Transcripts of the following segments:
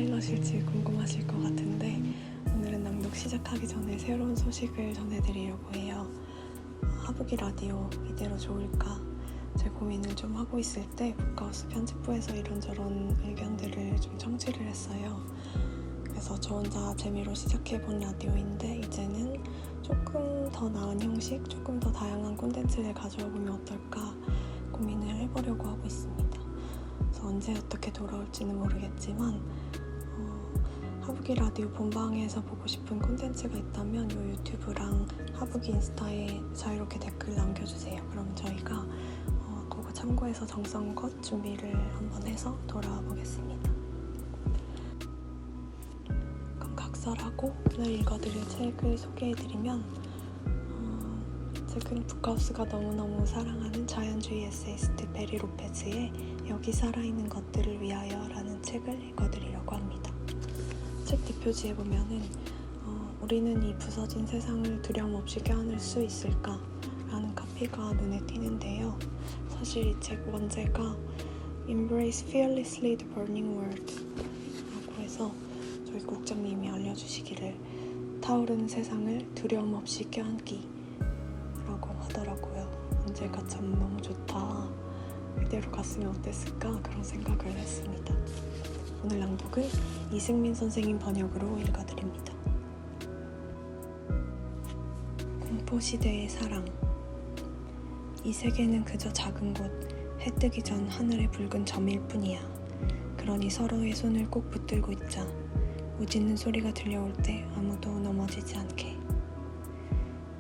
파일럿일지 궁금하실 것 같은데 오늘은 낭독 시작하기 전에 새로운 소식을 전해드리려고 해요. 하북이 라디오 이대로 좋을까? 제 고민을 좀 하고 있을 때 북카우스 편집부에서 이런저런 의견들을 좀 청취를 했어요. 그래서 저 혼자 재미로 시작해본 라디오인데 이제는 조금 더 나은 형식, 조금 더 다양한 콘텐츠를 가져와 보면 어떨까 고민을 해보려고 하고 있습니다. 그래서 언제 어떻게 돌아올지는 모르겠지만 하북이 라디오 본방에서 보고 싶은 콘텐츠가 있다면 이 유튜브랑 하북이 인스타에 자유롭게 댓글 남겨주세요. 그럼 저희가 그거 참고해서 정성껏 준비를 한번 해서 돌아와 보겠습니다. 그럼 각설하고 오늘 읽어드릴 책을 소개해드리면 책은 북카우스가 너무너무 사랑하는 자연주의 에세이스트 베리 로페즈의 여기 살아있는 것들을 위하여 라는 책을 읽어드리려고 합니다. 책 뒷표지에 보면은 우리는 이 부서진 세상을 두려움 없이 껴안을 수 있을까? 라는 카피가 눈에 띄는데요. 사실 이 책 원제가 Embrace fearlessly the burning world 라고 해서 저희 국장님이 알려주시기를 타오르는 세상을 두려움 없이 껴안기 라고 하더라고요. 원제가 참 너무 좋다. 이대로 갔으면 어땠을까? 그런 생각을 했습니다. 오늘 낭독은 이승민 선생님 번역으로 읽어드립니다. 공포시대의 사랑. 이 세계는 그저 작은 곳, 해 뜨기 전 하늘의 붉은 점일 뿐이야. 그러니 서로의 손을 꼭 붙들고 있자. 우짖는 소리가 들려올 때 아무도 넘어지지 않게.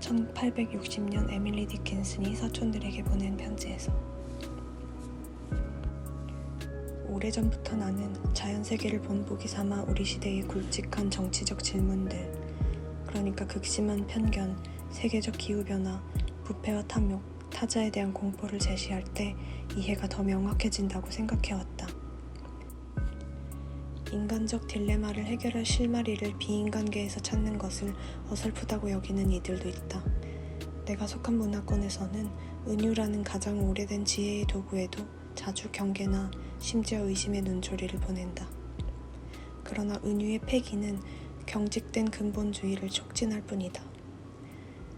1860년 에밀리 디킨슨이 사촌들에게 보낸 편지에서. 오래전부터 나는 자연세계를 본보기 삼아 우리 시대의 굵직한 정치적 질문들, 그러니까 극심한 편견, 세계적 기후변화, 부패와 탐욕, 타자에 대한 공포를 제시할 때 이해가 더 명확해진다고 생각해왔다. 인간적 딜레마를 해결할 실마리를 비인간계에서 찾는 것을 어설프다고 여기는 이들도 있다. 내가 속한 문화권에서는 은유라는 가장 오래된 지혜의 도구에도 자주 경계나 심지어 의심의 눈초리를 보낸다. 그러나 은유의 폐기는 경직된 근본주의를 촉진할 뿐이다.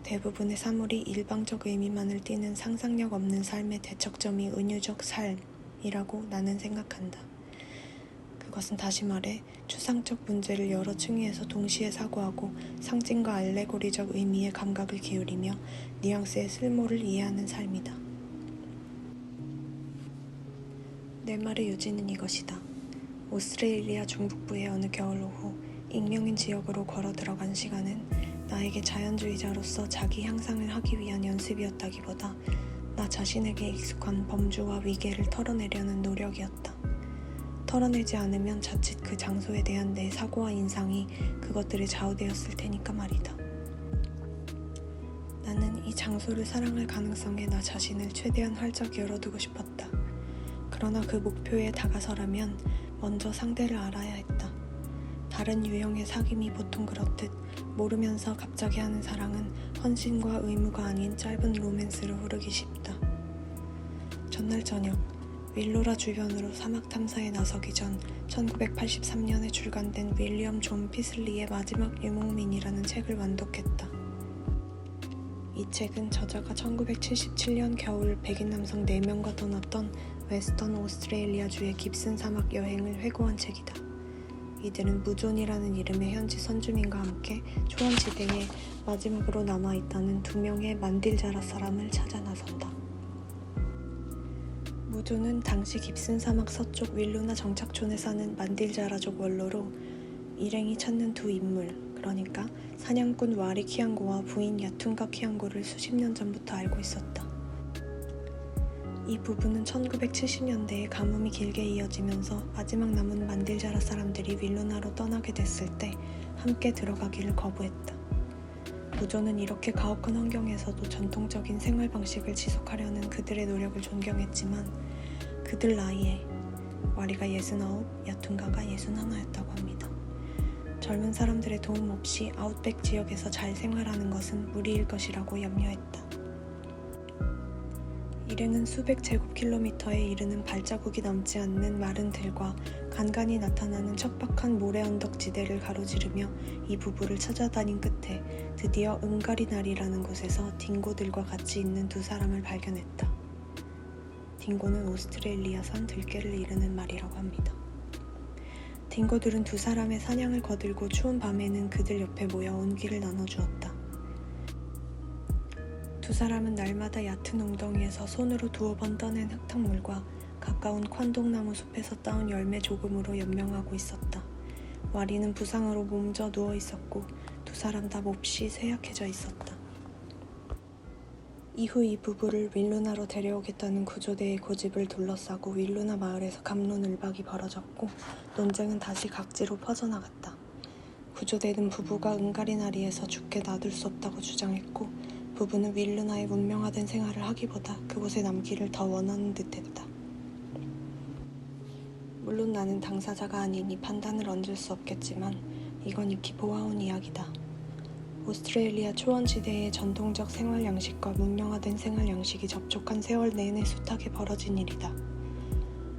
대부분의 사물이 일방적 의미만을 띠는 상상력 없는 삶의 대척점이 은유적 삶이라고 나는 생각한다. 그것은 다시 말해 추상적 문제를 여러 층위에서 동시에 사고하고 상징과 알레고리적 의미의 감각을 기울이며 뉘앙스의 쓸모를 이해하는 삶이다. 내 말의 요지는 이것이다. 오스트레일리아 중북부의 어느 겨울 오후 익명인 지역으로 걸어 들어간 시간은 나에게 자연주의자로서 자기 향상을 하기 위한 연습이었다기보다 나 자신에게 익숙한 범주와 위계를 털어내려는 노력이었다. 털어내지 않으면 자칫 그 장소에 대한 내 사고와 인상이 그것들에 좌우되었을 테니까 말이다. 나는 이 장소를 사랑할 가능성에 나 자신을 최대한 활짝 열어두고 싶었다. 그러나 그 목표에 다가서려면 먼저 상대를 알아야 했다. 다른 유형의 사귐이 보통 그렇듯 모르면서 갑자기 하는 사랑은 헌신과 의무가 아닌 짧은 로맨스로 흐르기 쉽다. 전날 저녁, 윌로라 주변으로 사막 탐사에 나서기 전 1983년에 출간된 윌리엄 존 피슬리의 마지막 유목민이라는 책을 완독했다. 이 책은 저자가 1977년 겨울 백인 남성 4명과 떠났던 웨스턴 오스트레일리아주의 깁슨 사막 여행을 회고한 책이다. 이들은 무존이라는 이름의 현지 선주민과 함께 초원지대에 마지막으로 남아있다는 2명의 만딜자라 사람을 찾아 나선다. 무존은 당시 깁슨 사막 서쪽 윌루나 정착촌에 사는 만딜자라족 원로로 일행이 찾는 두 인물, 그러니까 사냥꾼 와리 키앙고와 부인 야툰가 키앙고를 수십 년 전부터 알고 있었다. 이 부부는 1970년대에 가뭄이 길게 이어지면서 마지막 남은 만딜자라 사람들이 윌루나로 떠나게 됐을 때 함께 들어가기를 거부했다. 무존은 이렇게 가혹한 환경에서도 전통적인 생활 방식을 지속하려는 그들의 노력을 존경했지만 그들 나이에 와리가 69, 야툰가가 61였다고 합니다. 젊은 사람들의 도움 없이 아웃백 지역에서 잘 생활하는 것은 무리일 것이라고 염려했다. 일행은 수백 제곱킬로미터에 이르는 발자국이 남지 않는 마른 들과 간간히 나타나는 척박한 모래 언덕지대를 가로지르며 이 부부를 찾아다닌 끝에 드디어 은가리날이라는 곳에서 딩고들과 같이 있는 두 사람을 발견했다. 딩고는 오스트레일리아산 들깨를 이르는 말이라고 합니다. 딩고들은 두 사람의 사냥을 거들고 추운 밤에는 그들 옆에 모여 온기를 나눠주었다. 두 사람은 날마다 얕은 웅덩이에서 손으로 두어 번 떠낸 흙탕물과 가까운 콴동나무 숲에서 따온 열매 조금으로 연명하고 있었다. 와리는 부상으로 몸져 누워 있었고 두 사람 다 몹시 쇠약해져 있었다. 이후 이 부부를 윌루나로 데려오겠다는 구조대의 고집을 둘러싸고 윌루나 마을에서 갑론을박이 벌어졌고 논쟁은 다시 각지로 퍼져나갔다. 구조대는 부부가 은가리나리에서 죽게 놔둘 수 없다고 주장했고 부부는 윌루나의 문명화된 생활을 하기보다 그곳에 남기를 더 원하는 듯했다. 물론 나는 당사자가 아니니 판단을 얹을 수 없겠지만 이건 익히 보아온 이야기다. 오스트레일리아 초원지대의 전통적 생활 양식과 문명화된 생활 양식이 접촉한 세월 내내 숱하게 벌어진 일이다.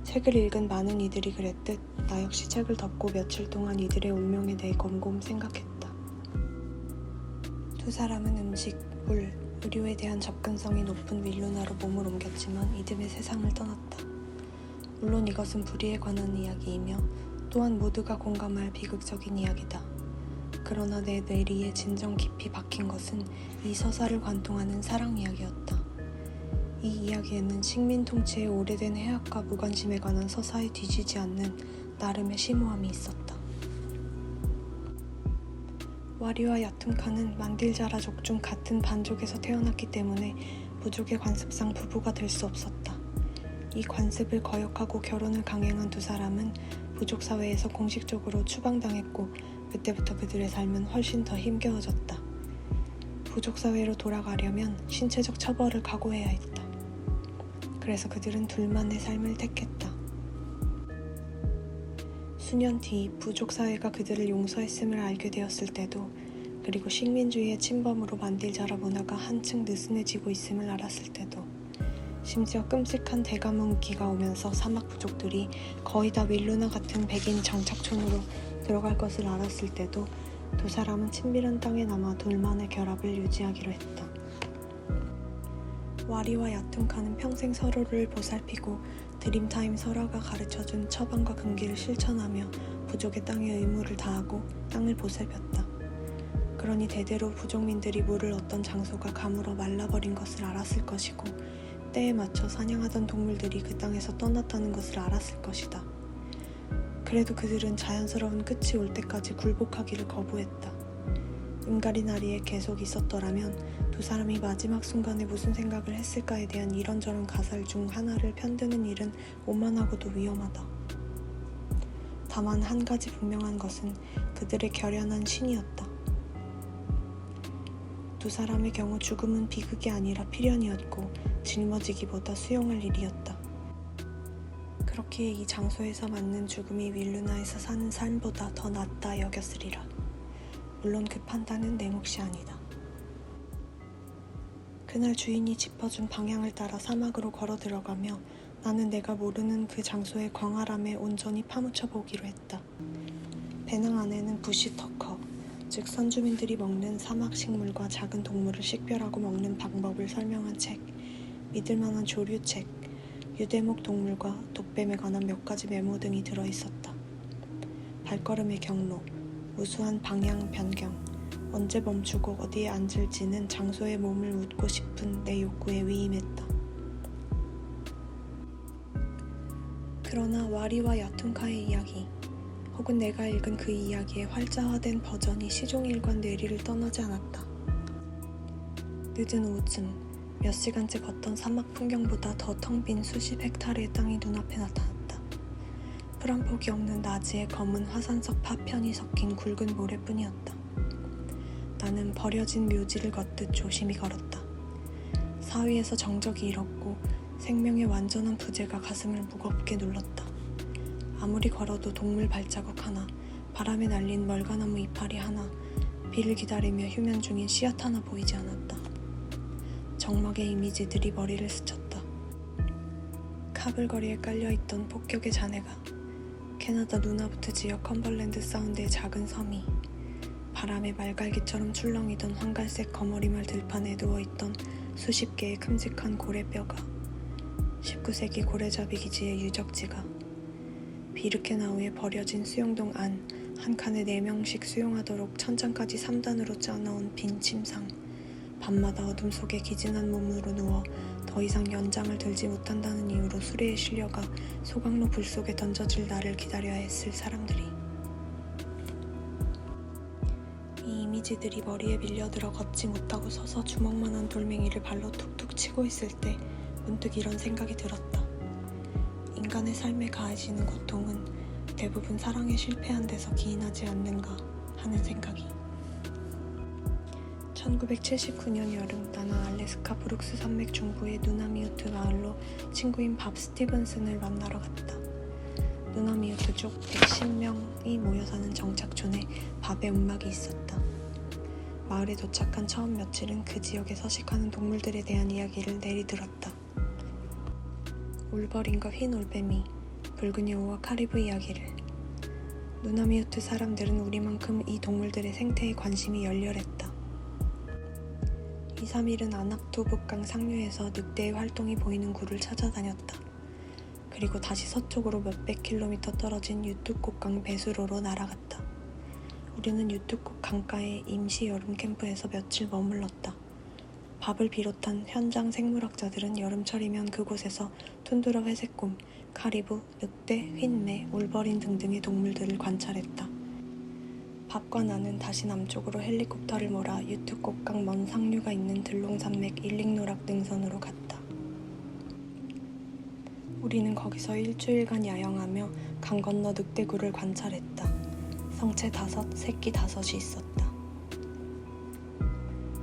책을 읽은 많은 이들이 그랬듯 나 역시 책을 덮고 며칠 동안 이들의 운명에 대해 곰곰 생각했다. 두 사람은 음식, 물, 의료에 대한 접근성이 높은 윌루나로 몸을 옮겼지만 이듬해 세상을 떠났다. 물론 이것은 불의에 관한 이야기이며 또한 모두가 공감할 비극적인 이야기다. 그러나 내 뇌리에 진정 깊이 박힌 것은 이 서사를 관통하는 사랑 이야기였다. 이 이야기에는 식민 통치의 오래된 해악과 무관심에 관한 서사에 뒤지지 않는 나름의 심오함이 있었다. 와리와 야툼카는 만딜자라족 중 같은 반족에서 태어났기 때문에 부족의 관습상 부부가 될 수 없었다. 이 관습을 거역하고 결혼을 강행한 두 사람은 부족 사회에서 공식적으로 추방당했고 그때부터 그들의 삶은 훨씬 더 힘겨워졌다. 부족 사회로 돌아가려면 신체적 처벌을 각오해야 했다. 그래서 그들은 둘만의 삶을 택했다. 수년 뒤 부족 사회가 그들을 용서했음을 알게 되었을 때도 그리고 식민주의의 침범으로 만딜자라 문화가 한층 느슨해지고 있음을 알았을 때도 심지어 끔찍한 대가뭄기가 오면서 사막 부족들이 거의 다 윌루나 같은 백인 정착촌으로 들어갈 것을 알았을 때도 두 사람은 친밀한 땅에 남아 둘만의 결합을 유지하기로 했다. 와리와 야툼카는 평생 서로를 보살피고 드림타임 설화가 가르쳐준 처방과 금기를 실천하며 부족의 땅에 의무를 다하고 땅을 보살폈다. 그러니 대대로 부족민들이 물을 얻던 장소가 가물어 말라버린 것을 알았을 것이고 때에 맞춰 사냥하던 동물들이 그 땅에서 떠났다는 것을 알았을 것이다. 그래도 그들은 자연스러운 끝이 올 때까지 굴복하기를 거부했다. 은가리나리에 계속 있었더라면 두 사람이 마지막 순간에 무슨 생각을 했을까에 대한 이런저런 가설 중 하나를 편드는 일은 오만하고도 위험하다. 다만 한 가지 분명한 것은 그들의 결연한 신이었다. 두 사람의 경우 죽음은 비극이 아니라 필연이었고 짊어지기보다 수용할 일이었다. 그렇기에 이 장소에서 맞는 죽음이 윌루나에서 사는 삶보다 더 낫다 여겼으리라. 물론 그 판단은 내 몫이 아니다. 그날 주인이 짚어준 방향을 따라 사막으로 걸어 들어가며 나는 내가 모르는 그 장소의 광활함에 온전히 파묻혀 보기로 했다. 배낭 안에는 부시터커, 즉 선주민들이 먹는 사막 식물과 작은 동물을 식별하고 먹는 방법을 설명한 책, 믿을만한 조류책, 유대목 동물과 독뱀에 관한 몇 가지 메모 등이 들어있었다. 발걸음의 경로, 우수한 방향 변경, 언제 멈추고 어디에 앉을지는 장소에 몸을 묻고 싶은 내 욕구에 위임했다. 그러나 와리와 야툰카의 이야기, 혹은 내가 읽은 그 이야기의 활자화된 버전이 시종일관 뇌리를 떠나지 않았다. 늦은 오후쯤 몇 시간째 걷던 사막 풍경보다 더 텅 빈 수십 헥타르의 땅이 눈앞에 나타났다. 풀 한 폭이 없는 나지의 검은 화산석 파편이 섞인 굵은 모래뿐이었다. 나는 버려진 묘지를 걷듯 조심히 걸었다. 사위에서 정적이 일었고 생명의 완전한 부재가 가슴을 무겁게 눌렀다. 아무리 걸어도 동물 발자국 하나, 바람에 날린 멀가나무 이파리 하나, 비를 기다리며 휴면 중인 씨앗 하나 보이지 않았다. 적막의 이미지들이 머리를 스쳤다. 카블거리에 깔려있던 폭격의 잔해가 캐나다 누나부트 지역 컴벌랜드 사운드의 작은 섬이 바람에 말갈기처럼 출렁이던 황갈색 거머리말 들판에 누워있던 수십 개의 큼직한 고래뼈가 19세기 고래잡이 기지의 유적지가 비르케나우에 버려진 수영동 안 한 칸에 4명씩 수용하도록 천장까지 3단으로 짜놓은 빈 침상 밤마다 어둠 속에 기진한 몸으로 누워 더 이상 연장을 들지 못한다는 이유로 수레에 실려가 소각로 불 속에 던져질 나를 기다려야 했을 사람들이 이 이미지들이 머리에 밀려들어 걷지 못하고 서서 주먹만한 돌멩이를 발로 툭툭 치고 있을 때 문득 이런 생각이 들었다. 인간의 삶에 가해지는 고통은 대부분 사랑에 실패한 데서 기인하지 않는가 하는 생각이 1979년 여름 나는 알래스카 브룩스 산맥 중부의 누나미우트 마을로 친구인 밥 스티븐슨을 만나러 갔다. 누나미우트 쪽 110명이 모여 사는 정착촌에 밥의 움막이 있었다. 마을에 도착한 처음 며칠은 그 지역에 서식하는 동물들에 대한 이야기를 내리들었다. 울버린과 흰 올빼미, 붉은 여우와 카리브 이야기를. 누나미우트 사람들은 우리만큼 이 동물들의 생태에 관심이 열렬했다. 2, 3일은 아낙투 북강 상류에서 늑대의 활동이 보이는 굴을 찾아다녔다. 그리고 다시 서쪽으로 몇백 킬로미터 떨어진 유투꽃강 배수로로 날아갔다. 우리는 유투꽃 강가의 임시 여름 캠프에서 며칠 머물렀다. 밥을 비롯한 현장 생물학자들은 여름철이면 그곳에서 툰드라 회색곰, 카리브, 늑대, 휜매, 울버린 등등의 동물들을 관찰했다. 밥과 나는 다시 남쪽으로 헬리콥터를 몰아 유투꽃강 먼 상류가 있는 들롱산맥 일릭노락 능선으로 갔다. 우리는 거기서 일주일간 야영하며 강 건너 늑대굴을 관찰했다. 성체 5, 새끼 5이 있었다.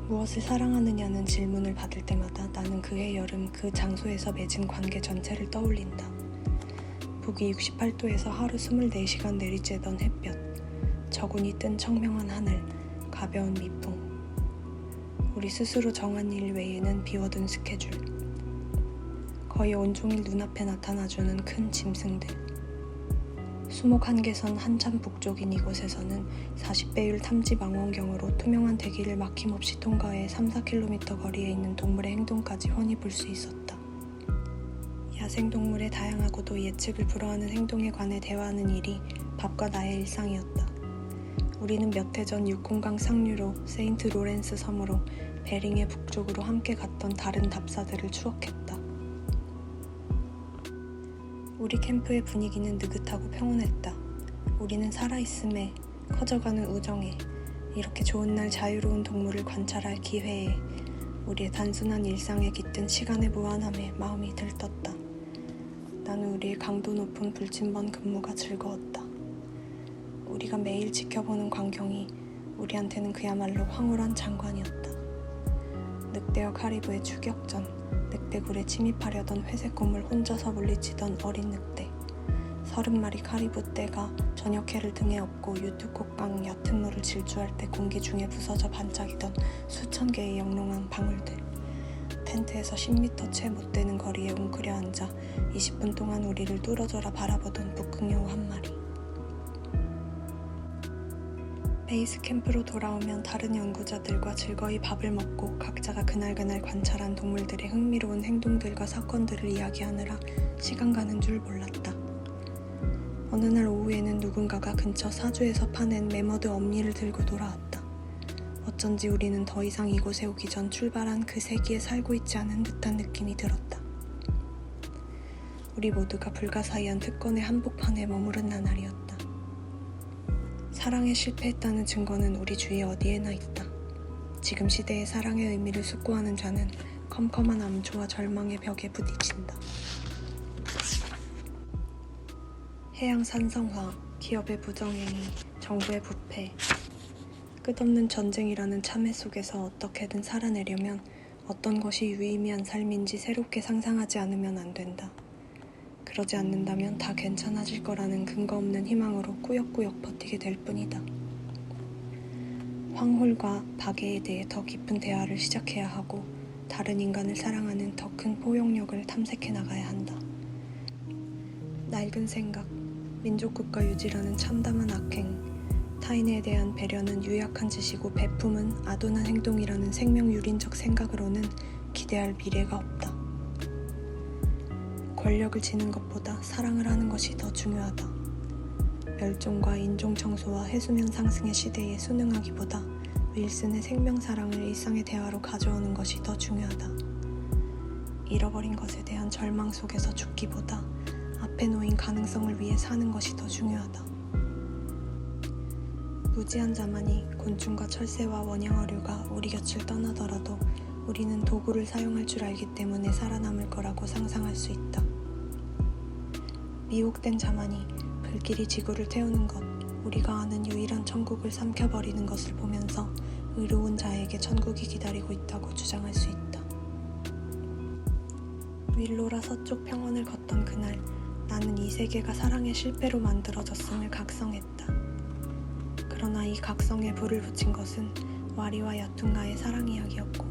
무엇을 사랑하느냐는 질문을 받을 때마다 나는 그해 여름 그 장소에서 맺은 관계 전체를 떠올린다. 북위 68도에서 하루 24시간 내리쬐던 햇볕, 저군이 뜬 청명한 하늘, 가벼운 미풍. 우리 스스로 정한 일 외에는 비워둔 스케줄. 거의 온종일 눈앞에 나타나주는 큰 짐승들. 수목 한계선 한참 북쪽인 이곳에서는 40배율 탐지 망원경으로 투명한 대기를 막힘없이 통과해 3-4km 거리에 있는 동물의 행동까지 훤히 볼 수 있었다. 야생동물의 다양하고도 예측을 불허하는 행동에 관해 대화하는 일이 밥과 나의 일상이었다. 우리는 몇 해 전 유콩강 상류로 세인트 로렌스 섬으로 베링의 북쪽으로 함께 갔던 다른 답사들을 추억했다. 우리 캠프의 분위기는 느긋하고 평온했다. 우리는 살아있음에, 커져가는 우정에, 이렇게 좋은 날 자유로운 동물을 관찰할 기회에, 우리의 단순한 일상에 깃든 시간의 무한함에 마음이 들떴다. 나는 우리의 강도 높은 불침번 근무가 즐거웠다. 우리가 매일 지켜보는 광경이 우리한테는 그야말로 황홀한 장관이었다. 늑대와 카리브의 추격전, 늑대굴에 침입하려던 회색곰을 혼자서 물리치던 어린 늑대, 30마리 카리브 떼가 저녁해를 등에 업고 유투꽃강 얕은 물을 질주할 때 공기 중에 부서져 반짝이던 수천 개의 영롱한 방울들, 텐트에서 10m 채 못 되는 거리에 웅크려 앉아 20분 동안 우리를 뚫어져라 바라보던 북극여우 한 마리. 베이스 캠프로 돌아오면 다른 연구자들과 즐거이 밥을 먹고 각자가 그날 관찰한 동물들의 흥미로운 행동들과 사건들을 이야기하느라 시간 가는 줄 몰랐다. 어느 날 오후에는 누군가가 근처 사주에서 파낸 매머드 엄니를 들고 돌아왔다. 어쩐지 우리는 더 이상 이곳에 오기 전 출발한 그 세기에 살고 있지 않은 듯한 느낌이 들었다. 우리 모두가 불가사의한 특권의 한복판에 머무른 나날이었다. 사랑에 실패했다는 증거는 우리 주위 어디에나 있다. 지금 시대의 사랑의 의미를 숙고하는 자는 컴컴한 암초와 절망의 벽에 부딪힌다. 해양 산성화, 기업의 부정행위, 정부의 부패, 끝없는 전쟁이라는 참회 속에서 어떻게든 살아내려면 어떤 것이 유의미한 삶인지 새롭게 상상하지 않으면 안 된다. 그러지 않는다면 다 괜찮아질 거라는 근거 없는 희망으로 꾸역꾸역 버티게 될 뿐이다. 황홀과 박애에 대해 더 깊은 대화를 시작해야 하고 다른 인간을 사랑하는 더 큰 포용력을 탐색해 나가야 한다. 낡은 생각, 민족국가 유지라는 참담한 악행, 타인에 대한 배려는 유약한 짓이고 베품은 아둔한 행동이라는 생명유린적 생각으로는 기대할 미래가 없다. 권력을 지는 것보다 사랑을 하는 것이 더 중요하다. 멸종과 인종청소와 해수면 상승의 시대에 순응하기보다 윌슨의 생명사랑을 일상의 대화로 가져오는 것이 더 중요하다. 잃어버린 것에 대한 절망 속에서 죽기보다 앞에 놓인 가능성을 위해 사는 것이 더 중요하다. 무지한 자만이 곤충과 철새와 원양어류가 우리 곁을 떠나더라도 우리는 도구를 사용할 줄 알기 때문에 살아남을 거라고 상상할 수 있다. 미혹된 자만이 불길이 지구를 태우는 것, 우리가 아는 유일한 천국을 삼켜버리는 것을 보면서 의로운 자에게 천국이 기다리고 있다고 주장할 수 있다. 윌로라 서쪽 평원을 걷던 그날, 나는 이 세계가 사랑의 실패로 만들어졌음을 각성했다. 그러나 이 각성에 불을 붙인 것은 와리와 야퉁가의 사랑 이야기였고,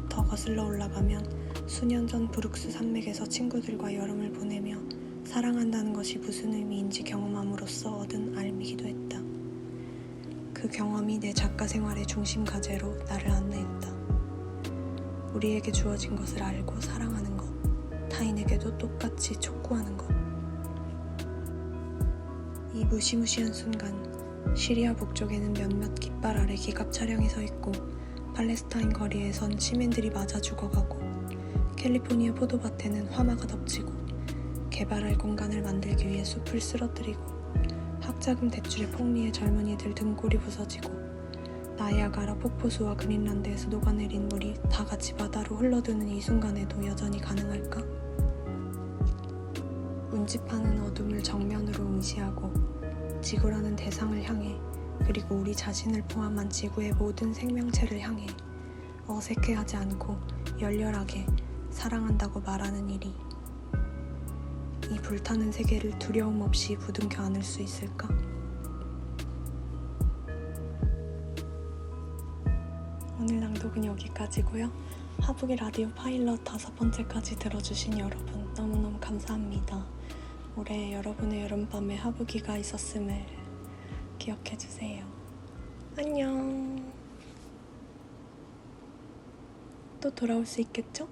더 거슬러 올라가면 수년 전 브룩스 산맥에서 친구들과 여름을 보내며 사랑한다는 것이 무슨 의미인지 경험함으로써 얻은 알미기도 했다. 그 경험이 내 작가 생활의 중심 과제로 나를 안내했다. 우리에게 주어진 것을 알고 사랑하는 것, 타인에게도 똑같이 촉구하는 것. 이 무시무시한 순간, 시리아 북쪽에는 몇몇 깃발 아래 기갑 차량이 서 있고 팔레스타인 거리에선 시민들이 맞아 죽어가고 캘리포니아 포도밭에는 화마가 덮치고 개발할 공간을 만들기 위해 숲을 쓰러뜨리고 학자금 대출의 폭리에 젊은이들 등골이 부서지고 나이아가라 폭포수와 그린란드에서 녹아내린 물이 다 같이 바다로 흘러드는 이 순간에도 여전히 가능할까? 운집하는 어둠을 정면으로 응시하고 지구라는 대상을 향해, 그리고 우리 자신을 포함한 지구의 모든 생명체를 향해 어색해하지 않고 열렬하게 사랑한다고 말하는 일이 이 불타는 세계를 두려움 없이 부둥켜 안을 수 있을까? 오늘 낭독은 여기까지고요. 하북이 라디오 파일럿 5번째까지 들어주신 여러분 너무너무 감사합니다. 올해 여러분의 여름밤에 하북이가 있었음을 기억해주세요. 안녕. 또 돌아올 수 있겠죠?